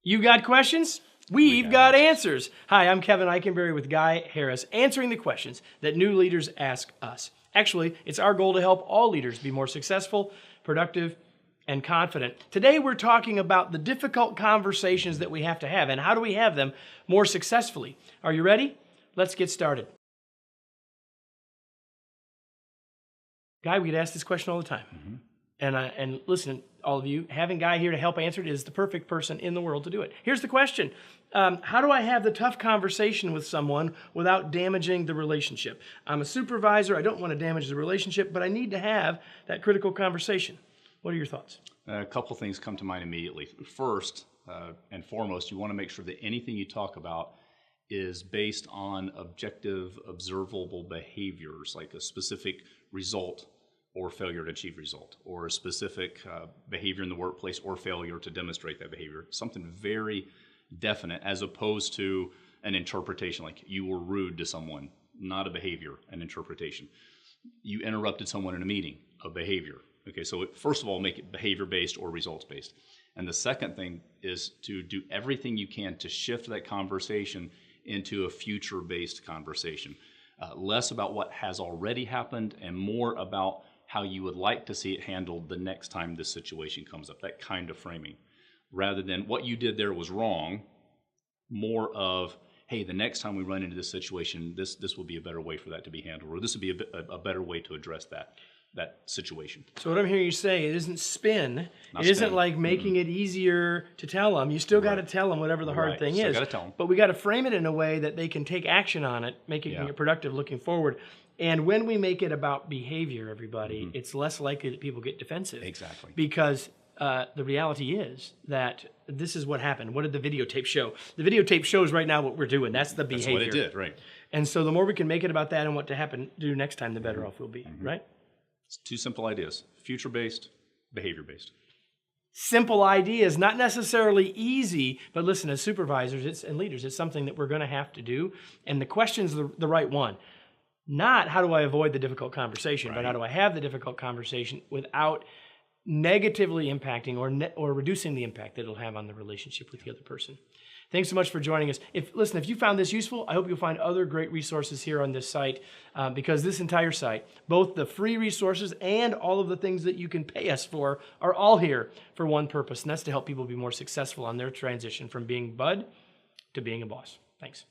You got questions? We've got answers. Hi, I'm Kevin Eikenberry with Guy Harris, answering the questions that new leaders ask us. Actually, it's our goal to help all leaders be more successful, productive, and confident. Today, we're talking about the difficult conversations that we have to have and how do we have them more successfully. Are you ready? Let's get started. Guy, we get asked this question all the time. And listen, all of you, having Guy here to help answer it is the perfect person in the world to do it. Here's the question. How do I have the tough conversation with someone without damaging the relationship? I'm a supervisor. I don't want to damage the relationship, but I need to have that critical conversation. What are your thoughts? A couple things come to mind immediately. First and foremost, you want to make sure that anything you talk about is based on objective, observable behaviors, like a specific result or failure to achieve result, or a specific behavior in the workplace or failure to demonstrate that behavior. Something very definite, as opposed to an interpretation, like you were rude to someone, not a behavior, an interpretation. You interrupted someone in a meeting, a behavior. Okay, so first of all, make it behavior-based or results-based. And the second thing is to do everything you can to shift that conversation into a future-based conversation. Less about what has already happened and more about how you would like to see it handled the next time this situation comes up, that kind of framing. Rather than what you did there was wrong, more of, hey, the next time we run into this situation, this will be a better way for that to be handled, or this would be a better way to address that situation. So what I'm hearing you say, it isn't spin. It isn't like making it easier to tell them. You still got to tell them whatever the hard thing Still is. gotta tell them. But we got to frame it in a way that they can take action on it, making it productive looking forward. And when we make it about behavior, everybody, it's less likely that people get defensive. Exactly. Because the reality is that this is what happened. What did the videotape show? The videotape shows right now what we're doing. That's the behavior. That's what it did, right. And so the more we can make it about that and what to do next time, the better off we'll be, right? It's two simple ideas, future-based, behavior-based. Simple ideas, not necessarily easy, but listen, as supervisors and leaders, it's something that we're going to have to do. And the question's the right one. Not how do I avoid the difficult conversation, but how do I have the difficult conversation without negatively impacting or reducing the impact that it'll have on the relationship with the other person. Thanks so much for joining us. If you found this useful, I hope you'll find other great resources here on this site, because this entire site, both the free resources and all of the things that you can pay us for, are all here for one purpose, and that's to help people be more successful on their transition from being bud to being a boss. Thanks.